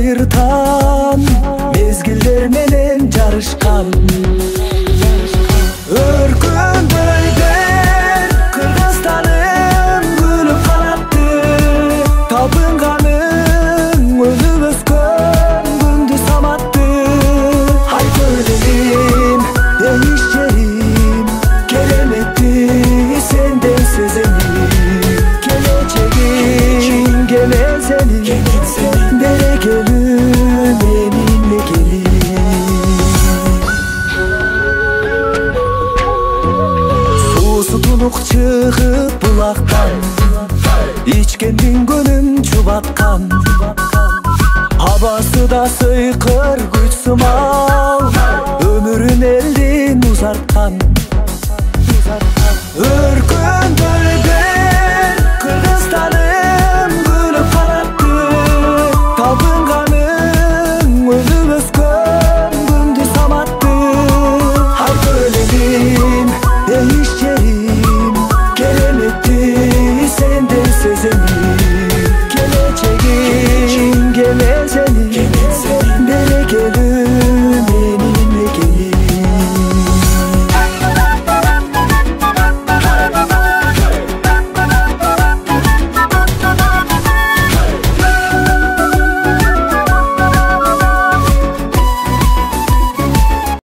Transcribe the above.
айыртан, мезгилдер менен жарышкан. Өркүндөйдөн Кыргызстаным гүлүп канатты, табынганың өнүп өскөн күндү саматты. Айкөлүм, эңиш жерим, кереметти сенден сеземин. Келечегим кемен сенин, берекелүү менинle келин. Суусу тунук чыгып булактан, ичкендин көнүм чубаткан. Абасы да сыйкыр күч сымак,